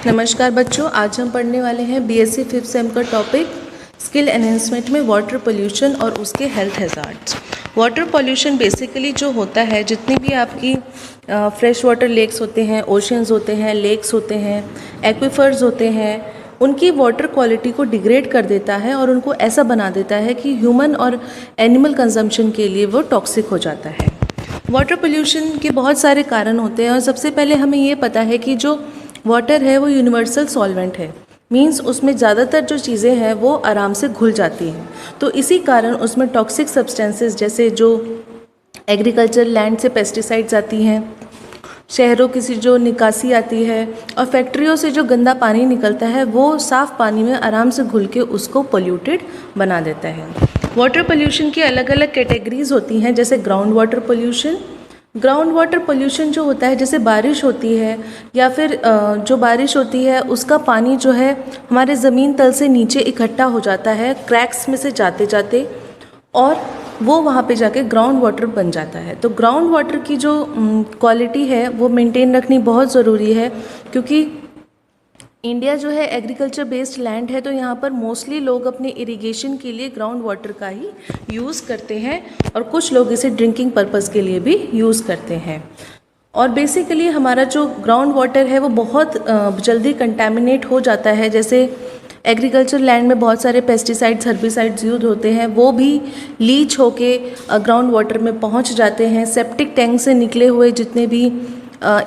नमस्कार बच्चों, आज हम पढ़ने वाले हैं बीएससी 5th सेम का टॉपिक स्किल एनहेंसमेंट में वाटर पोल्यूशन और उसके health hazards. Water pollution basically जो होता है, जितनी भी आपकी फ्रेश वाटर लेक्स होते हैं, ओशंस होते हैं, लेक्स होते हैं, एक्वीफर्स होते हैं, उनकी वाटर क्वालिटी को डिग्रेड कर देता है और उनको ऐसा बना देता है कि ह्यूमन और एनिमल कंजम्पशन के लिए वो टॉक्सिक हो जाता है। वाटर पोल्यूशन के बहुत सारे कारण होते हैं और सबसे पहले हमें ये पता है कि जो वाटर है वो यूनिवर्सल सॉल्वेंट है, मींस उसमें ज़्यादातर जो चीज़ें हैं वो आराम से घुल जाती हैं। तो इसी कारण उसमें टॉक्सिक सब्सटेंसेस जैसे जो एग्रीकल्चर लैंड से पेस्टिसाइड्स आती हैं, शहरों की सी जो निकासी आती है और फैक्ट्रियों से जो गंदा पानी निकलता है वो साफ़ पानी में आराम से घुल के उसको पोल्यूटेड बना देता है। वाटर पोल्यूशन की अलग अलग कैटेगरीज होती हैं, जैसे ground water pollution. Ground water pollution जो होता है, जैसे बारिश होती है या फिर जो बारिश होती है उसका पानी जो है हमारे ज़मीन तल से नीचे इकट्ठा हो जाता है क्रैक्स में से जाते जाते, और वो वहाँ पे जाके ग्राउंड वाटर बन जाता है। तो ग्राउंड वाटर की जो क्वालिटी है वो मेंटेन रखनी बहुत ज़रूरी है, क्योंकि इंडिया जो है एग्रीकल्चर बेस्ड लैंड है, तो यहाँ पर मोस्टली लोग अपने इरिगेशन के लिए ग्राउंड वाटर का ही यूज़ करते हैं और कुछ लोग इसे ड्रिंकिंग पर्पज़ के लिए भी यूज़ करते हैं। और बेसिकली हमारा जो ग्राउंड वाटर है वो बहुत जल्दी कंटेमिनेट हो जाता है। जैसे एग्रीकल्चर लैंड में बहुत सारे पेस्टिसाइड्स, हर्बिसाइड्स यूज होते हैं, वो भी लीच होके ग्राउंड वाटर में पहुँच जाते हैं। सेप्टिक टैंक से निकले हुए जितने भी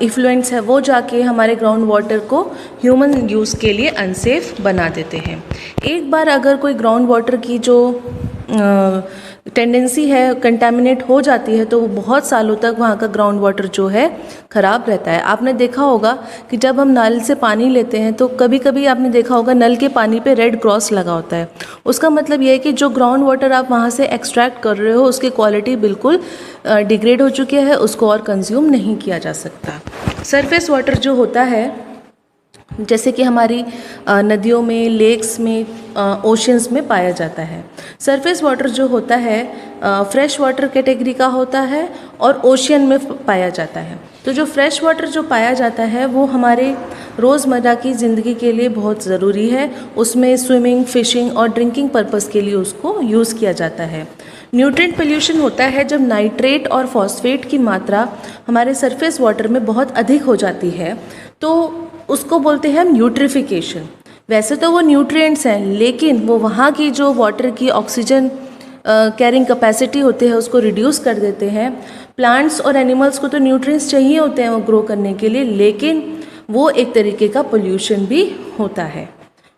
इफ्लुएंट्स है वो जाके हमारे ग्राउंड वाटर को ह्यूमन यूज़ के लिए अनसेफ बना देते हैं। एक बार अगर कोई ग्राउंड वाटर की जो टेंडेंसी है कंटेमिनेट हो जाती है तो वो बहुत सालों तक वहाँ का ग्राउंड वाटर जो है ख़राब रहता है। आपने देखा होगा कि जब हम नल से पानी लेते हैं तो कभी कभी आपने देखा होगा नल के पानी पे रेड क्रॉस लगा होता है। उसका मतलब ये है कि जो ग्राउंड वाटर आप वहाँ से एक्सट्रैक्ट कर रहे हो उसकी क्वालिटी बिल्कुल डिग्रेड हो चुकी है, उसको और कंज्यूम नहीं किया जा सकता। सरफेस वाटर जो होता है, जैसे कि हमारी नदियों में, लेक्स में, ओशंस में पाया जाता है। सरफेस वाटर जो होता है फ्रेश वाटर कैटेगरी का होता है और ओशियन में पाया जाता है। तो जो फ्रेश वाटर जो पाया जाता है वो हमारे रोज़मर्रा की ज़िंदगी के लिए बहुत ज़रूरी है। उसमें स्विमिंग, फिशिंग और ड्रिंकिंग पर्पज़ के लिए उसको यूज़ किया जाता है। न्यूट्रिएंट पोल्यूशन होता है जब नाइट्रेट और फॉस्फेट की मात्रा हमारे सरफेस वाटर में बहुत अधिक हो जाती है, तो उसको बोलते हैं हम यूट्रिफिकेशन। वैसे तो वो न्यूट्रिएंट्स हैं, लेकिन वो वहाँ की जो वाटर की ऑक्सीजन कैरिंग कैपेसिटी होती है उसको रिड्यूस कर देते हैं। प्लांट्स और एनिमल्स को तो न्यूट्रिएंट्स चाहिए होते हैं वो ग्रो करने के लिए, लेकिन वो एक तरीके का पोल्यूशन भी होता है।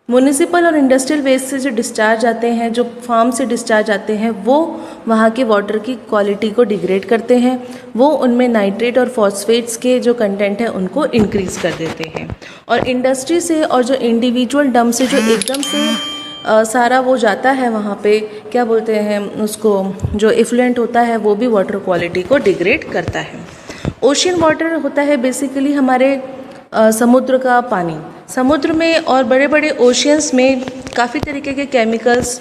म्युनिसिपल और इंडस्ट्रियल वेस्ट से जो डिस्चार्ज आते हैं, जो फार्म से डिस्चार्ज आते हैं, वो वहाँ के वाटर की क्वालिटी को डिग्रेड करते हैं। वो उनमें नाइट्रेट और फॉस्फेट्स के जो कंटेंट है उनको इंक्रीज़ कर देते हैं। और इंडस्ट्री से और जो इंडिविजुअल डंप से जो एकदम से सारा वो जाता है वहाँ पे, क्या बोलते हैं उसको, जो इफ्लुएंट होता है वो भी वाटर क्वालिटी को डिग्रेड करता है। ओशियन वाटर होता है बेसिकली हमारे समुद्र का पानी। समुद्र में और बड़े बड़े ओशियंस में काफ़ी तरीके के chemicals,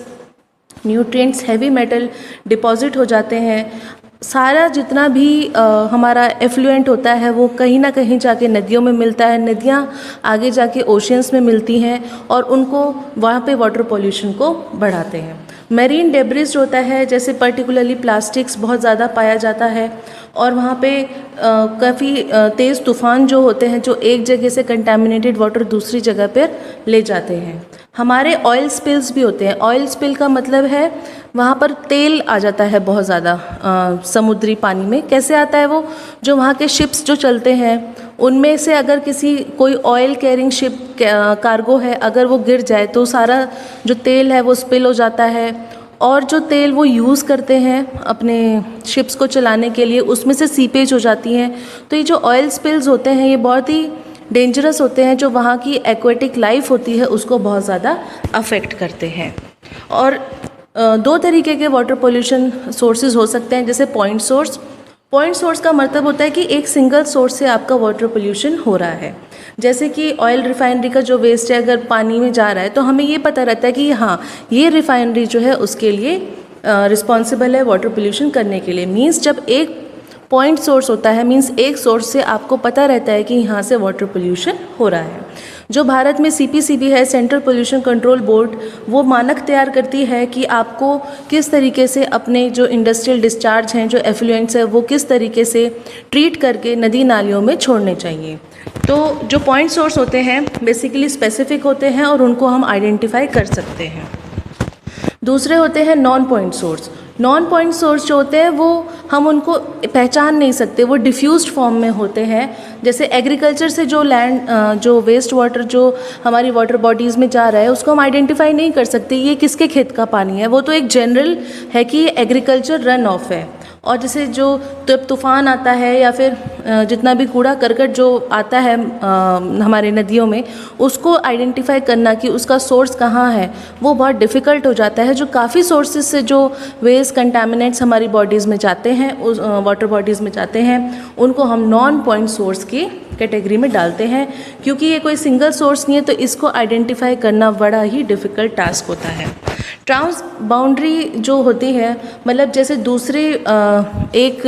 nutrients, heavy metal deposit हो जाते हैं। सारा जितना भी हमारा एफ्लुएंट होता है वो कहीं ना कहीं जाके नदियों में मिलता है, नदियाँ आगे जाके ओशियंस में मिलती हैं और उनको वहाँ पे वाटर पोल्यूशन को बढ़ाते हैं। मैरीन डेब्रिस जो होता है, जैसे पर्टिकुलरली प्लास्टिक्स बहुत ज़्यादा पाया जाता है और वहाँ पे काफ़ी तेज़ तूफ़ान जो होते हैं जो एक जगह से कंटेमिनेटेड वाटर दूसरी जगह पर ले जाते हैं। हमारे ऑयल स्पिल्स भी होते हैं। ऑयल स्पिल का मतलब है वहाँ पर तेल आ जाता है बहुत ज़्यादा समुद्री पानी में। कैसे आता है वो, जो वहाँ के शिप्स जो चलते हैं उनमें से अगर कोई ऑयल कैरिंग शिप कार्गो है, अगर वो गिर जाए तो सारा जो तेल है वो स्पिल हो जाता है, और जो तेल वो यूज़ करते हैं अपने शिप्स को चलाने के लिए उसमें से सीपेज हो जाती हैं। तो ये जो ऑयल स्पिल्स होते हैं ये बहुत ही डेंजरस होते हैं, जो वहाँ की एक्वेटिक लाइफ होती है उसको बहुत ज़्यादा अफेक्ट करते हैं। और दो तरीके के वाटर पोल्यूशन सोर्सेज हो सकते हैं, जैसे पॉइंट सोर्स। पॉइंट सोर्स का मतलब होता है कि एक सिंगल सोर्स से आपका वाटर पोल्यूशन हो रहा है। जैसे कि ऑयल रिफाइनरी का जो वेस्ट है अगर पानी में जा रहा है तो हमें ये पता रहता है कि हाँ, ये रिफाइनरी जो है उसके लिए रिस्पॉन्सिबल है वाटर पोल्यूशन करने के लिए। मीन्स जब एक पॉइंट सोर्स होता है, मीन्स एक सोर्स से आपको पता रहता है कि यहाँ से वाटर पोल्यूशन हो रहा है। जो भारत में CPCB है, सेंट्रल पोल्यूशन कंट्रोल बोर्ड, वो मानक तैयार करती है कि आपको किस तरीके से अपने जो इंडस्ट्रियल डिस्चार्ज हैं, जो एफ्लुएंट्स है, वो किस तरीके से ट्रीट करके नदी नालियों में छोड़ने चाहिए। तो जो पॉइंट सोर्स होते हैं बेसिकली स्पेसिफिक होते हैं और उनको हम आइडेंटिफाई कर सकते हैं। दूसरे होते हैं non point source. Non point source जो होते हैं वो हम उनको पहचान नहीं सकते, वो डिफ्यूज्ड फॉर्म में होते हैं। जैसे एग्रीकल्चर से जो लैंड जो वेस्ट वाटर जो हमारी वाटर बॉडीज़ में जा रहा है उसको हम आइडेंटिफाई नहीं कर सकते ये किसके खेत का पानी है। वो तो एक जनरल है कि ये एग्रीकल्चर रन ऑफ है। और जैसे जो तूफ़ान आता है या फिर जितना भी कूड़ा करकट जो आता है हमारे नदियों में, उसको आइडेंटिफाई करना कि उसका सोर्स कहाँ है वो बहुत डिफ़िकल्ट हो जाता है। जो काफ़ी सोर्सेज से जो वेस्ट कंटामिनेंट्स हमारी बॉडीज़ में जाते हैं, उस वाटर बॉडीज़ में जाते हैं, उनको हम नॉन पॉइंट सोर्स की कैटेगरी में डालते हैं। क्योंकि ये कोई सिंगल सोर्स नहीं है तो इसको आइडेंटिफाई करना बड़ा ही डिफ़िकल्ट टास्क होता है। ट्रांस बाउंड्री जो होती है, मतलब जैसे दूसरे एक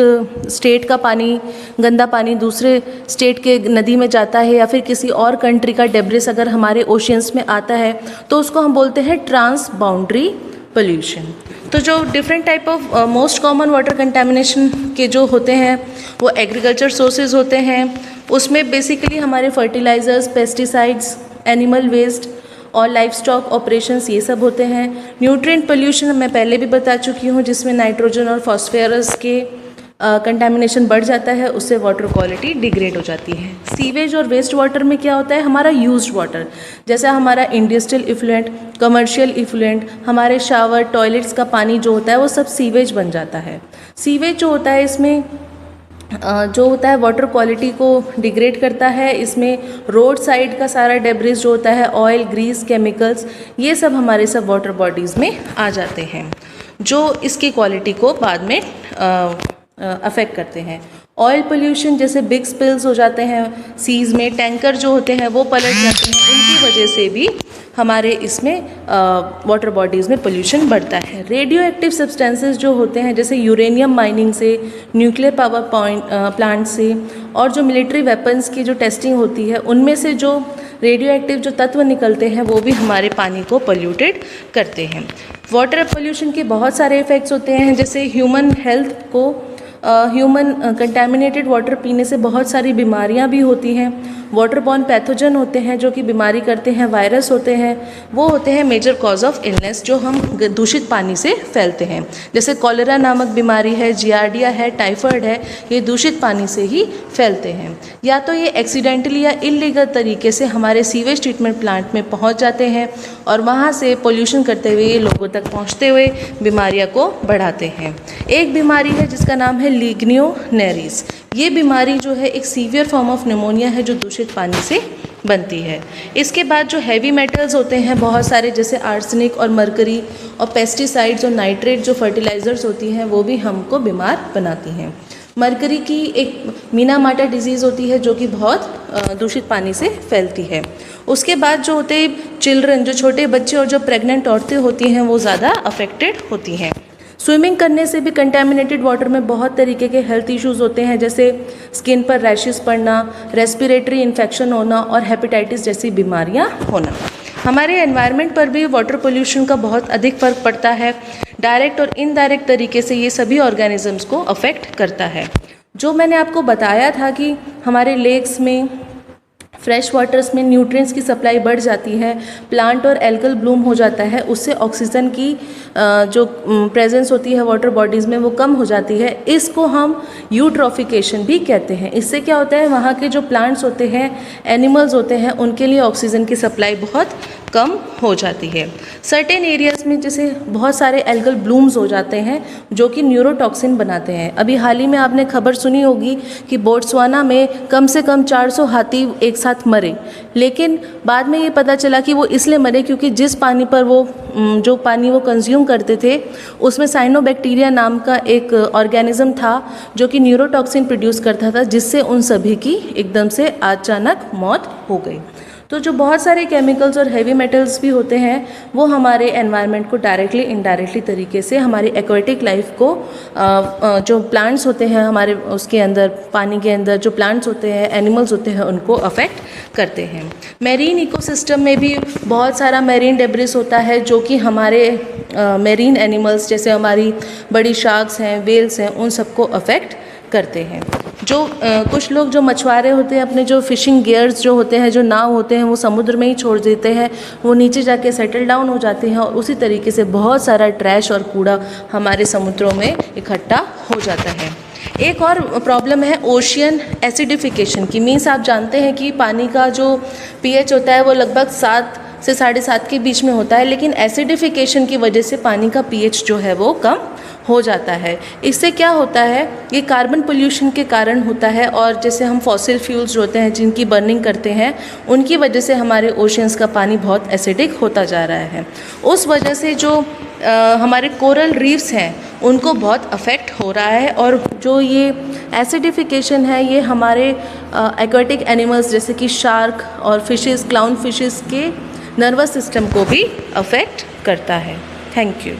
स्टेट का पानी, गंदा पानी दूसरे स्टेट के नदी में जाता है या फिर किसी और कंट्री का डेब्रिस अगर हमारे ओशियंस में आता है तो उसको हम बोलते हैं ट्रांस बाउंड्री पोल्यूशन। तो जो different type of most common water contamination के जो होते हैं वो एग्रीकल्चर सोर्सेज होते हैं। उसमें बेसिकली हमारे फर्टिलाइज़र्स, पेस्टिसाइड्स, एनिमल वेस्ट और लाइफ स्टॉक ऑपरेशंस ये सब होते हैं। न्यूट्रिएंट पोल्यूशन मैं पहले भी बता चुकी हूँ, जिसमें नाइट्रोजन और फॉस्फोरस के कंटेमिनेशन बढ़ जाता है, उससे वाटर क्वालिटी डिग्रेड हो जाती है। सीवेज और वेस्ट वाटर में क्या होता है, हमारा यूज्ड वाटर, जैसा हमारा इंडस्ट्रियल इफ्लुएंट, कमर्शियल इफ्लुएंट, हमारे शावर, टॉयलेट्स का पानी जो होता है वो सब सीवेज बन जाता है। सीवेज जो होता है इसमें जो होता है वाटर क्वालिटी को डिग्रेड करता है। इसमें रोड साइड का सारा डेब्रिस जो होता है, ऑयल, ग्रीस, केमिकल्स, ये सब हमारे सब वाटर बॉडीज़ में आ जाते हैं जो इसकी क्वालिटी को बाद में अफेक्ट करते हैं। ऑयल पोल्यूशन, जैसे बिग स्पिल्स हो जाते हैं सीज़ में, टैंकर जो होते हैं वो पलट जाते हैं, उनकी वजह से भी हमारे इसमें वाटर बॉडीज़ में पोल्यूशन बढ़ता है। रेडियो एक्टिव सब्सटेंसेस जो होते हैं, जैसे यूरेनियम माइनिंग से, न्यूक्लियर पावर प्लांट से, और जो मिलिट्री वेपन्स की जो टेस्टिंग होती है उनमें से जो रेडियो एक्टिव जो तत्व निकलते हैं वो भी हमारे पानी को पोल्यूटेड करते हैं। वाटर पोल्यूशन के बहुत सारे इफ़ेक्ट्स होते हैं, जैसे ह्यूमन हेल्थ को, ह्यूमन कंटेमिनेटेड वाटर पीने से बहुत सारी बीमारियां भी होती हैं। वाटर बॉर्न पैथोजन होते हैं जो कि बीमारी करते हैं, वायरस होते हैं, वो होते हैं मेजर कॉज ऑफ इलनेस जो हम दूषित पानी से फैलते हैं। जैसे कॉलेरा नामक बीमारी है, जियार्डिया है, टाइफाइड है, ये दूषित पानी से ही फैलते हैं। या तो ये एक्सीडेंटली या इल्लीगल तरीके से हमारे सीवेज ट्रीटमेंट प्लांट में पहुंच जाते हैं और वहाँ से पोल्यूशन करते हुए ये लोगों तक पहुँचते हुए बीमारियाँ को बढ़ाते हैं। एक बीमारी है जिसका नाम है लीग्नियोनेरिस। ये बीमारी जो है एक सीवियर फॉर्म ऑफ निमोनिया है जो दूषित पानी से बनती है। इसके बाद जो हैवी मेटल्स होते हैं बहुत सारे, जैसे आर्सेनिक और मरकरी, और पेस्टिसाइड्स और नाइट्रेट जो फर्टिलाइज़र्स होती हैं वो भी हमको बीमार बनाती हैं। मरकरी की एक मीनामाटा डिजीज़ होती है जो कि बहुत दूषित पानी से फैलती है। उसके बाद जो होते हैं चिल्ड्रन, जो छोटे बच्चे और जो प्रेग्नेंट औरतें होती हैं वो ज़्यादा अफेक्टेड होती हैं। स्विमिंग करने से भी कंटेमिनेटेड वाटर में बहुत तरीके के हेल्थ इश्यूज़ होते हैं, जैसे स्किन पर रैशेस पड़ना, रेस्पिरेटरी इन्फेक्शन होना और हेपेटाइटिस जैसी बीमारियां होना। हमारे एनवायरनमेंट पर भी वाटर पोल्यूशन का बहुत अधिक फ़र्क पड़ता है। डायरेक्ट और इनडायरेक्ट तरीके से ये सभी ऑर्गेनिजम्स को अफेक्ट करता है। जो मैंने आपको बताया था कि हमारे लेक्स में, फ्रेश वाटर्स में न्यूट्रिएंट्स की सप्लाई बढ़ जाती है, प्लांट और एल्गल ब्लूम हो जाता है, उससे ऑक्सीजन की जो प्रेजेंस होती है वाटर बॉडीज़ में वो कम हो जाती है। इसको हम यूट्रोफिकेशन भी कहते हैं। इससे क्या होता है, वहाँ के जो प्लांट्स होते हैं, एनिमल्स होते हैं, उनके लिए ऑक्सीजन की सप्लाई बहुत कम हो जाती है। सर्टेन एरियाज़ में जैसे बहुत सारे एल्गल ब्लूम्स हो जाते हैं जो कि न्यूरोटॉक्सिन बनाते हैं। अभी हाल ही में आपने खबर सुनी होगी कि बोट्सवाना में कम से कम 400 हाथी एक साथ मरे, लेकिन बाद में ये पता चला कि वो इसलिए मरे क्योंकि जिस पानी पर वो जो पानी वो कंज्यूम करते थे उसमें साइनोबैक्टीरिया नाम का एक ऑर्गेनिज्म था जो कि न्यूरोटॉक्सिन प्रोड्यूस करता था, जिससे उन सभी की एकदम से अचानक मौत हो गई। तो जो बहुत सारे केमिकल्स और हेवी मेटल्स भी होते हैं वो हमारे एनवायरनमेंट को डायरेक्टली इनडायरेक्टली तरीके से हमारी एक्वेटिक लाइफ को जो प्लांट्स होते हैं हमारे उसके अंदर पानी के अंदर जो प्लांट्स होते हैं एनिमल्स होते हैं उनको अफेक्ट करते हैं। मैरीन इकोसिस्टम में भी बहुत सारा मैरीन डेब्रिस होता है जो कि हमारे मैरीन एनिमल्स जैसे हमारी बड़ी शार्क्स हैं, वेल्स हैं, उन सबको अफेक्ट करते हैं। जो कुछ लोग जो मछुआरे होते हैं अपने जो फिशिंग गियर्स जो होते हैं, जो नाव होते हैं, वो समुद्र में ही छोड़ देते हैं, वो नीचे जाके सेटल डाउन हो जाते हैं और उसी तरीके से बहुत सारा ट्रैश और कूड़ा हमारे समुद्रों में इकट्ठा हो जाता है। एक और प्रॉब्लम है ओशियन एसिडिफिकेशन की। मीन्स आप जानते हैं कि पानी का जो पीएच होता है वो लगभग 7 से 7.5 के बीच में होता है, लेकिन एसिडिफिकेशन की वजह से पानी का पीएच जो है वो कम हो जाता है। इससे क्या होता है, ये कार्बन पोल्यूशन के कारण होता है और जैसे हम फॉसिल फ्यूल्स होते हैं जिनकी बर्निंग करते हैं उनकी वजह से हमारे ओशियंस का पानी बहुत एसिडिक होता जा रहा है। उस वजह से जो हमारे कोरल रीफ्स हैं उनको बहुत अफेक्ट हो रहा है और जो ये एसिडिफिकेशन है ये हमारे एक्वेटिक एनिमल्स जैसे कि शार्क और फिशेस, क्लाउन फिशेस के नर्वस सिस्टम को भी अफेक्ट करता है। Thank you.